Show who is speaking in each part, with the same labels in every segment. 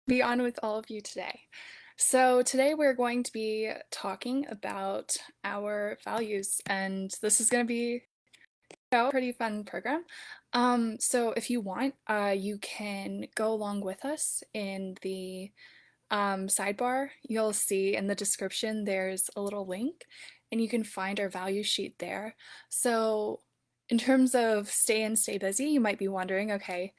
Speaker 1: Be on with all of you today. So, today we're going to be talking about our values, and this is going to be a pretty fun program. So if you want, you can go along with us in the sidebar. You'll see in the description there's a little link, and you can find our value sheet there. So, in terms of stay busy, you might be wondering, okay,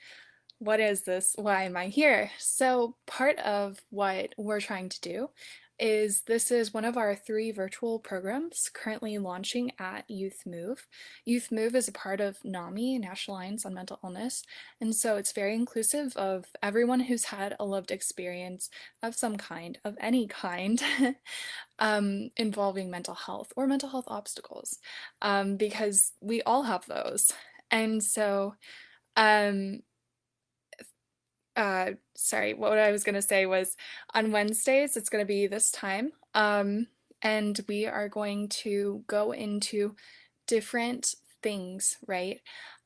Speaker 1: what is this? Why am I here? So, part of what we're trying to do is this is one of our 3 virtual programs currently launching at Youth Move. Youth Move is a part of NAMI, National Alliance on Mental Illness, and so it's very inclusive of everyone who's had a lived experience of some kind, of any kind, involving mental health or mental health obstacles, because we all have those. And so, um, sorry, what I was gonna say was on Wednesdays, it's gonna be this time. And we are going to go into different things, right?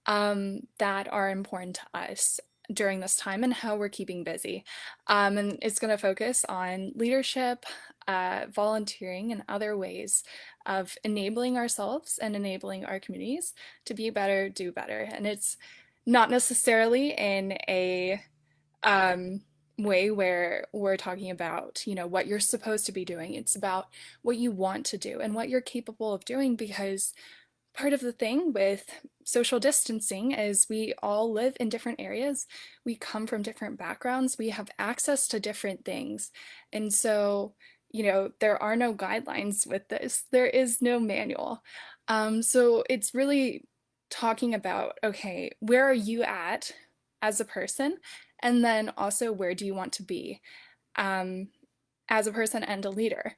Speaker 1: That are important to us during this time and how we're keeping busy. And it's gonna focus on leadership, volunteering, and other ways of enabling ourselves and enabling our communities to be better, do better. And it's not necessarily in a um, way where we're talking about, what you're supposed to be doing. It's about what you want to do and what you're capable of doing because part of the thing with social distancing is we all live in different areas. We come from different backgrounds. We have access to different things. And so, there are no guidelines with this. There is no manual. So it's really talking about, okay, where are you at as a person? And then also, where do you want to be um, as a person and a leader?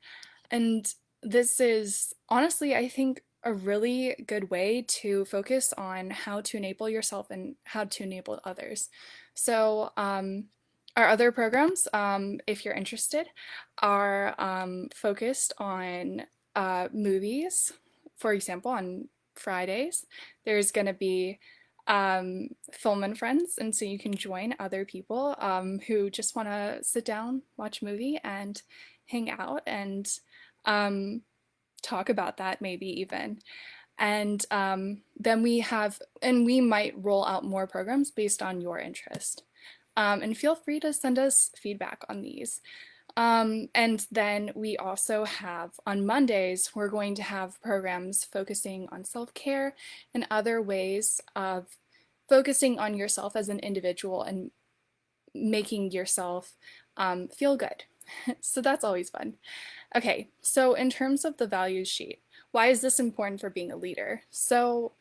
Speaker 1: And this is honestly, I think, a really good way to focus on how to enable yourself and how to enable others. So, our other programs, if you're interested, are focused on movies. For example, on Fridays, there's going to be film and friends, and so you can join other people who just want to sit down, watch a movie, and hang out and um, talk about that, maybe even. And then we might roll out more programs based on your interest. And feel free to send us feedback on these. And then we also have on Mondays, we're going to have programs focusing on self care and other ways of focusing on yourself as an individual and making yourself feel good. So that's always fun. Okay, so in terms of the values sheet, why is this important for being a leader? So,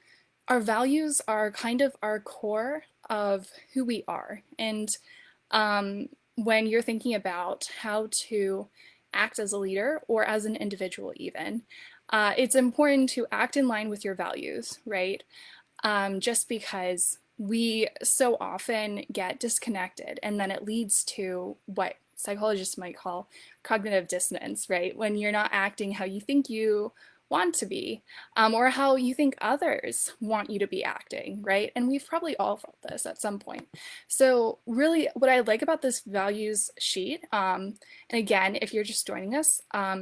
Speaker 1: our values are kind of our core of who we are. And when you're thinking about how to act as a leader or as an individual, even, it's important to act in line with your values, right? Just because we so often get disconnected and then it leads to what psychologists might call cognitive dissonance, right? When you're not acting how you think you want to be, or how you think others want you to be acting, right? And we've probably all felt this at some point. So, really, what I like about this values sheet, and again, if you're just joining us,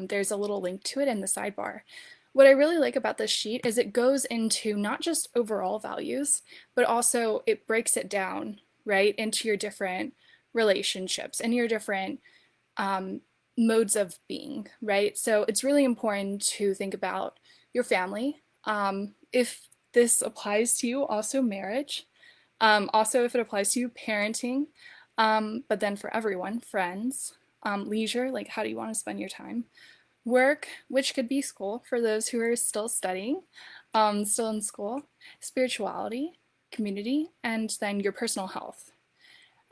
Speaker 1: there's a little link to it in the sidebar. What I really like about this sheet is it goes into not just overall values, but also it breaks it down, right, into your different relationships and your different um, modes of being, right? So it's really important to think about your family. If this applies to you, also marriage. Also, if it applies to you, parenting. But then for everyone, friends, leisure, like how do you want to spend your time? Work, which could be school for those who are still studying, still in school, spirituality, community, and then your personal health.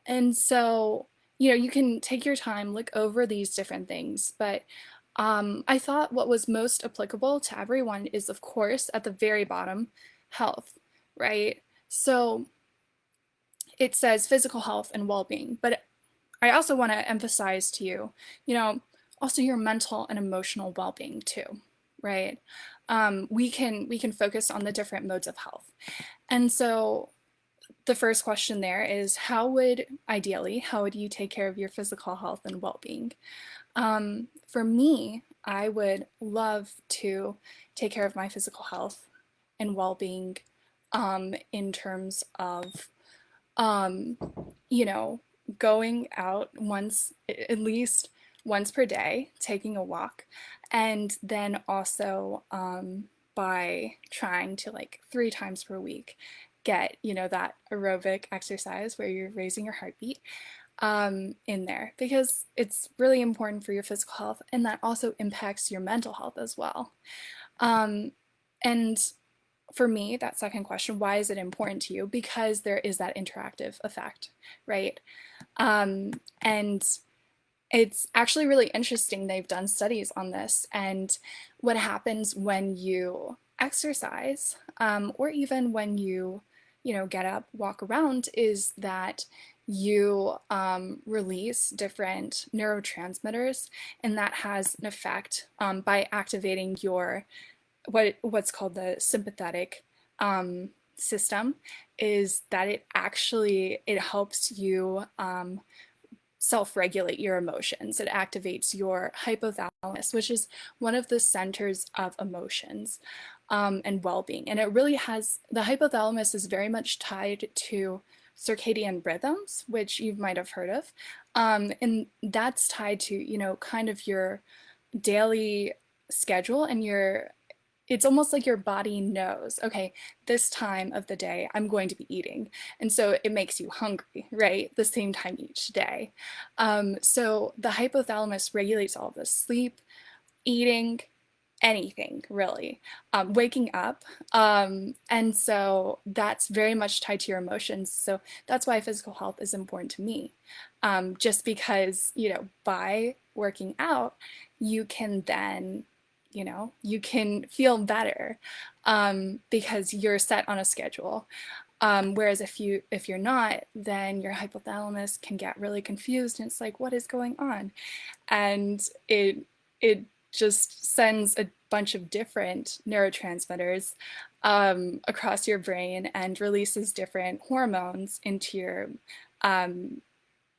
Speaker 1: And so, you can take your time, look over these different things, but I thought what was most applicable to everyone is, of course, at the very bottom, health, right? So it says physical health and well being, but I also want to emphasize to you, also your mental and emotional well being too, right? We can focus on the different modes of health, and so the first question there is how would you take care of your physical health and well-being? For me, I would love to take care of my physical health and well-being in terms of um, you know, going out at least once per day, taking a walk, and then also by trying to like 3 times per week get, that aerobic exercise where you're raising your heartbeat in there because it's really important for your physical health and that also impacts your mental health as well. Um, and for me, that second question, why is it important to you? Because there is that interactive effect, right? And it's actually really interesting. They've done studies on this and what happens when you exercise, or even when get up, walk around, is that you release different neurotransmitters, and that has an effect by activating your what's called the sympathetic system, is that it helps you self-regulate your emotions. It activates your hypothalamus, which is one of the centers of emotions and well-being. And it really has the hypothalamus is very much tied to circadian rhythms, which you might have heard of, and that's tied to kind of your daily schedule and your it's almost like your body knows, okay, this time of the day I'm going to be eating. And so it makes you hungry, right? The same time each day. So the hypothalamus regulates all of this sleep, eating, anything really, waking up. And so that's very much tied to your emotions. So that's why physical health is important to me. Just because, by working out, you can then you can feel better because you're set on a schedule. Whereas if you're not, then your hypothalamus can get really confused, and it's like, what is going on? And it just sends a bunch of different neurotransmitters across your brain and releases different hormones into your um,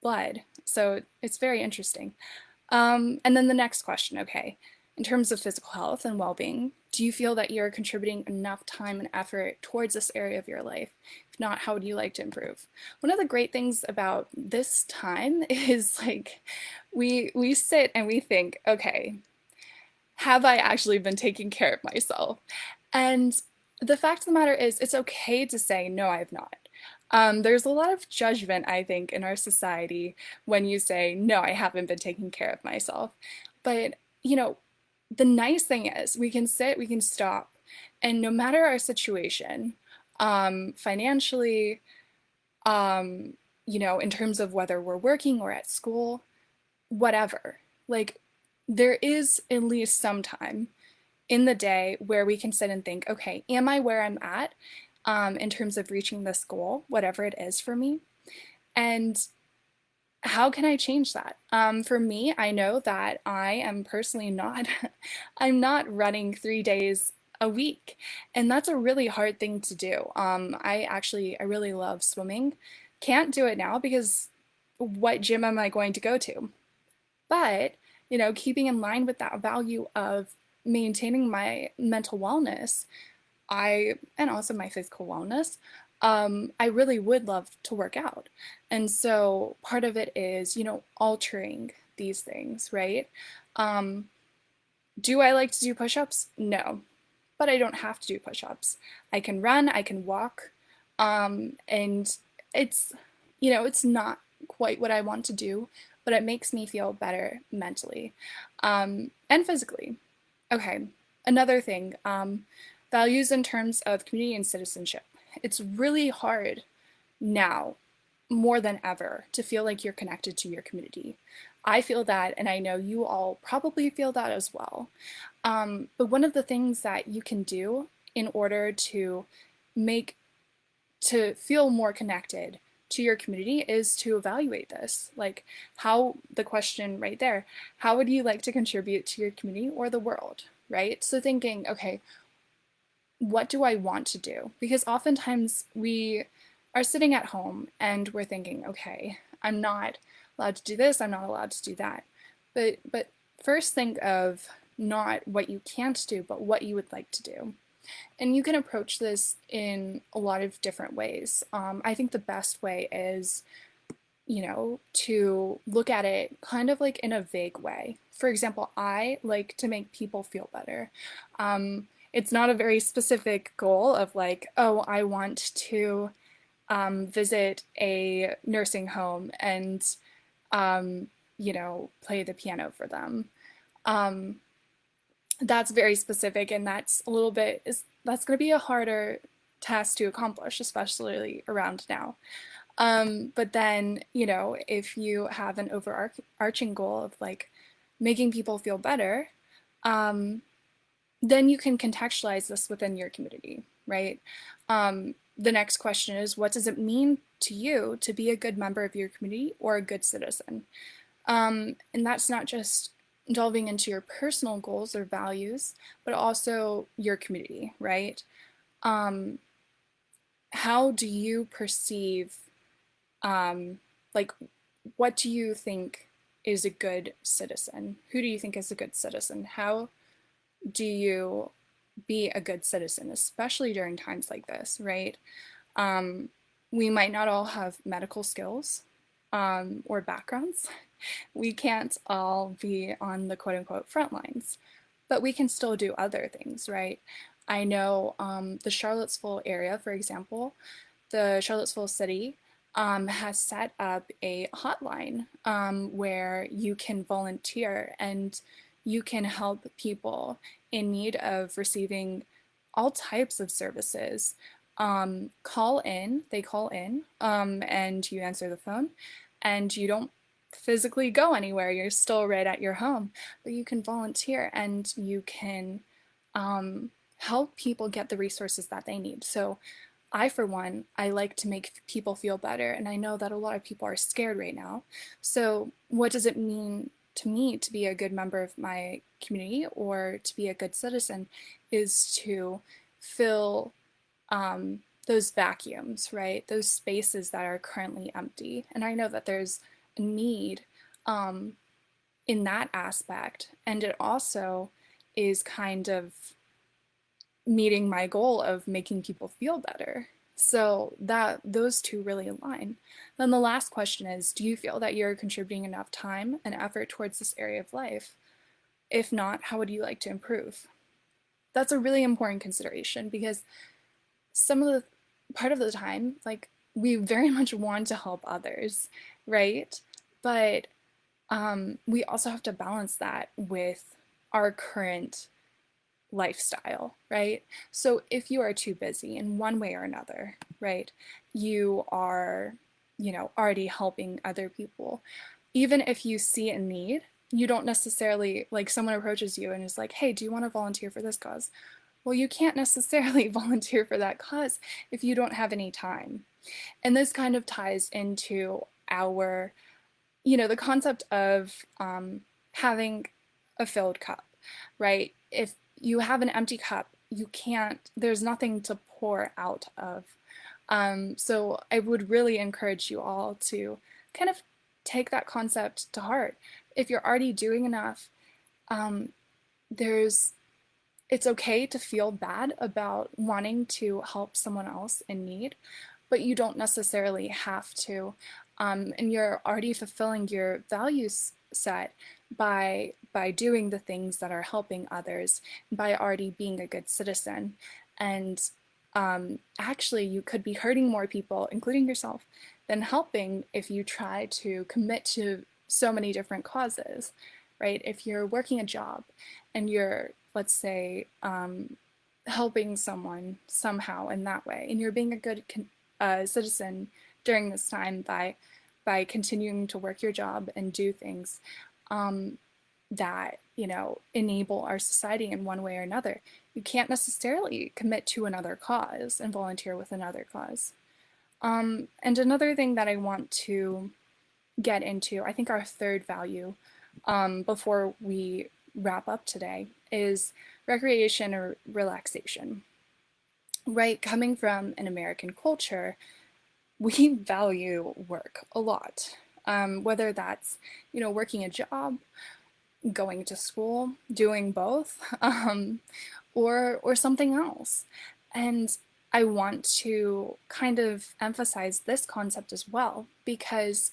Speaker 1: blood. So it's very interesting. And then the next question, okay, in terms of physical health and well-being, do you feel that you're contributing enough time and effort towards this area of your life? If not, how would you like to improve? One of the great things about this time is like we sit and we think, okay, have I actually been taking care of myself? And the fact of the matter is, it's okay to say, no, I have not. There's a lot of judgment, I think, in our society when you say, no, I haven't been taking care of myself. But, the nice thing is we can sit, we can stop, and no matter our situation, financially, in terms of whether we're working or at school, whatever, like there is at least some time in the day where we can sit and think, okay, am I where I'm at in terms of reaching this goal, whatever it is for me? And how can I change that? For me, I know that I am personally not, I'm not running 3 days a week, and that's a really hard thing to do. I really love swimming. Can't do it now because what gym am I going to go to? But, keeping in line with that value of maintaining my mental wellness, and also my physical wellness, I really would love to work out. And so part of it is, altering these things, right? Um, do I like to do push-ups? No, but I don't have to do push-ups. I can run, I can walk, and it's, it's not quite what I want to do, but it makes me feel better mentally, and physically. Okay, another thing, values in terms of community and citizenship. It's really hard now, more than ever, to feel like you're connected to your community. I feel that, and I know you all probably feel that as well. But one of the things that you can do in order make to feel more connected to your community is to evaluate this. Like how the question right there, how would you like to contribute to your community or the world, right? So thinking, okay, what do I want to do? Because oftentimes we are sitting at home and we're thinking, okay, I'm not allowed to do this, I'm not allowed to do that. But first think of not what you can't do, but what you would like to do. And you can approach this in a lot of different ways. I think the best way is, to look at it kind of like in a vague way. For example, I like to make people feel better. It's not a very specific goal of like, oh, I want to visit a nursing home and, play the piano for them. Um, that's very specific, and that's a little bit, that's going to be a harder task to accomplish, especially around now. But then, if you have an overarching goal of like making people feel better, um, then you can contextualize this within your community, right? The next question is, what does it mean to you to be a good member of your community or a good citizen? And that's not just delving into your personal goals or values, but also your community, right? Um, how do you perceive, um, like, what do you think is a good citizen? Who do you think is a good citizen? How do you be a good citizen, especially during times like this, right? Um, we might not all have medical skills or backgrounds. We can't all be on the quote unquote front lines, but we can still do other things, right? I know the Charlottesville area, for example, the Charlottesville city has set up a hotline where you can volunteer and you can help people in need of receiving all types of services. They call in, and you answer the phone, and you don't physically go anywhere. You're still right at your home, but you can volunteer and you can help people get the resources that they need. So I, for one, I like to make people feel better, and I know that a lot of people are scared right now. So what does it mean to me to be a good member of my community or to be a good citizen is to fill those vacuums, right? Those spaces that are currently empty. And I know that there's a need um, in that aspect. And it also is kind of meeting my goal of making people feel better. So that those two really align. Then the last question is, do you feel that you're contributing enough time and effort towards this area of life? If not, how would you like to improve? That's a really important consideration because some of the part of the time, like we very much want to help others, right? But we also have to balance that with our current lifestyle, right? So if you are too busy in one way or another, right, you are, already helping other people. Even if you see a need, you don't necessarily, like someone approaches you and is like, hey, do you want to volunteer for this cause? Well, you can't necessarily volunteer for that cause if you don't have any time. And this kind of ties into our, the concept of having a filled cup, right? If you have an empty cup, you can't, there's nothing to pour out of. So I would really encourage you all to kind of take that concept to heart. If you're already doing enough, um, there's it's okay to feel bad about wanting to help someone else in need, but you don't necessarily have to. And you're already fulfilling your values set by doing the things that are helping others, by already being a good citizen. And actually, you could be hurting more people, including yourself, than helping if you try to commit to so many different causes, right? If you're working a job and you're, let's say, helping someone somehow in that way, and you're being a good citizen during this time by continuing to work your job and do things that enable our society in one way or another. You can't necessarily commit to another cause and volunteer with another cause. And another thing that I want to get into, I think our third value before we wrap up today, is recreation or relaxation. Right, coming from an American culture, we value work a lot. Whether that's, working a job, going to school, doing both, or something else. And I want to kind of emphasize this concept as well because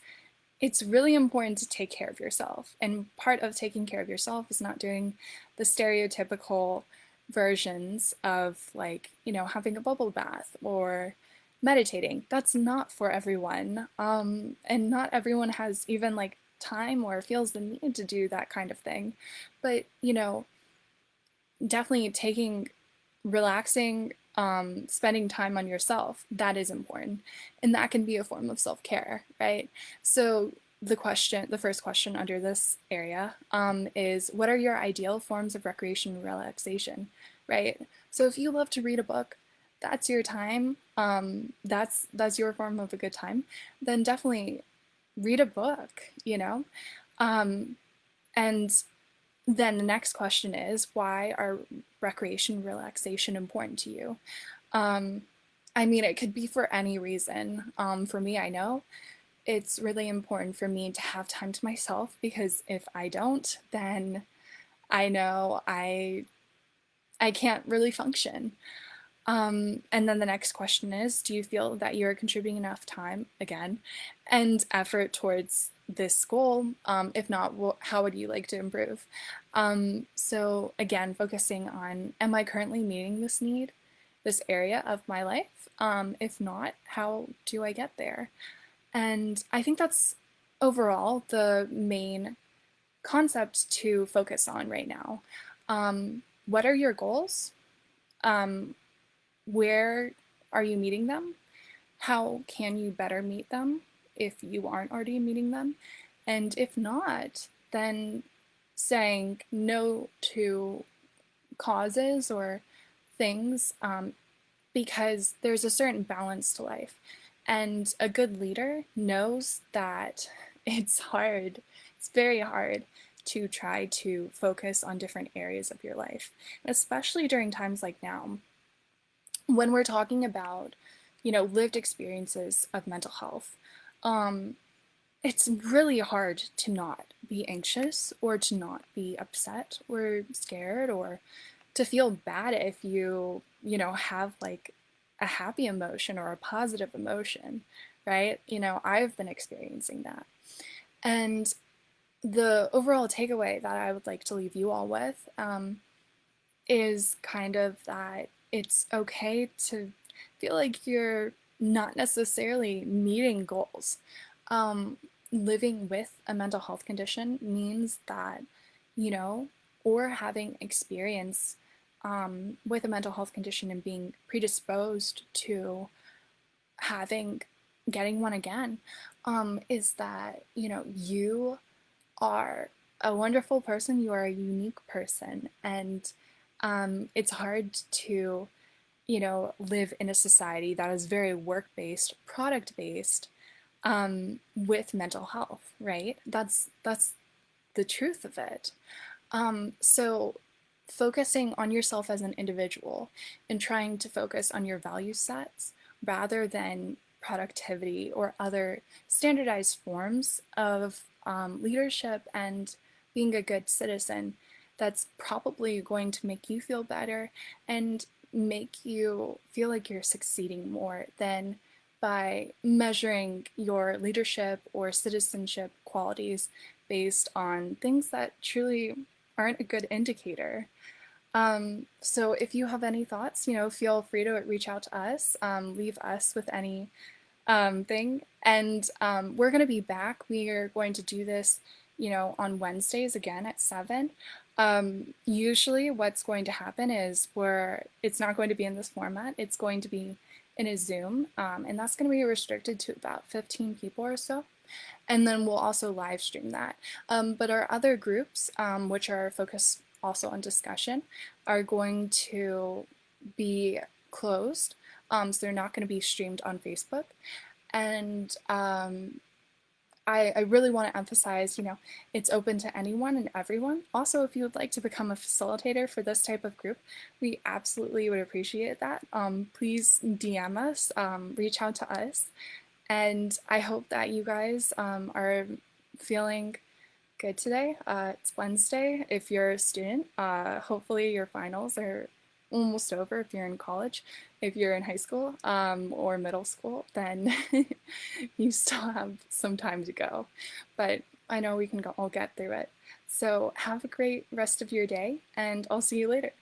Speaker 1: it's really important to take care of yourself. And part of taking care of yourself is not doing the stereotypical versions of, like, having a bubble bath or meditating. That's not for everyone. And not everyone has even like time or feels the need to do that kind of thing. But, definitely taking, relaxing, spending time on yourself, that is important. And that can be a form of self care, right? So, the first question under this area is what are your ideal forms of recreation and relaxation, right? So, if you love to read a book, that's your time. That's your form of a good time. Then definitely read a book, Um, and then the next question is why are recreation and relaxation important to you? Um, I mean, it could be for any reason. For me, I know it's really important for me to have time to myself because if I don't, then I know I can't really function. And then the next question is, do you feel that you're contributing enough time, again, and effort towards this goal? If not, how would you like to improve? So again, focusing on, am I currently meeting this need, this area of my life? If not, how do I get there? And I think that's overall the main concept to focus on right now. What are your goals? Um, where are you meeting them? How can you better meet them if you aren't already meeting them? And if not, then saying no to causes or things, because there's a certain balance to life. And a good leader knows that it's hard, it's very hard to try to focus on different areas of your life, especially during times like now when we're talking about, lived experiences of mental health. um, it's really hard to not be anxious or to not be upset or scared or to feel bad if you have like a happy emotion or a positive emotion, right? I've been experiencing that. And the overall takeaway that I would like to leave you all with is kind of that it's okay to feel like you're not necessarily meeting goals. Um, Living with a mental health condition means that, you know, or having experience with a mental health condition and being predisposed to having getting one again, is that, you are a wonderful person, you are a unique person, and it's hard to, live in a society that is very work based, product based, with mental health, right? That's the truth of it. So focusing on yourself as an individual and trying to focus on your value sets rather than productivity or other standardized forms of leadership and being a good citizen, that's probably going to make you feel better and make you feel like you're succeeding more than by measuring your leadership or citizenship qualities based on things that truly aren't a good indicator. So if you have any thoughts, feel free to reach out to us, leave us with any thing. And we're going to be back. We are going to do this, on Wednesdays again at 7. Usually what's going to happen is it's not going to be in this format. It's going to be in a Zoom, and that's going to be restricted to about 15 people or so. And then we'll also live stream that. But our other groups, which are focused also on discussion, are going to be closed. So they're not going to be streamed on Facebook. And I really want to emphasize, it's open to anyone and everyone. Also, if you would like to become a facilitator for this type of group, we absolutely would appreciate that. Please DM us, reach out to us, And I hope that you guys are feeling good today. It's Wednesday. If you're a student, hopefully your finals are almost over if you're in college. If you're in high school or middle school, then you still have some time to go. But I know we can all get through it. So have a great rest of your day, and I'll see you later.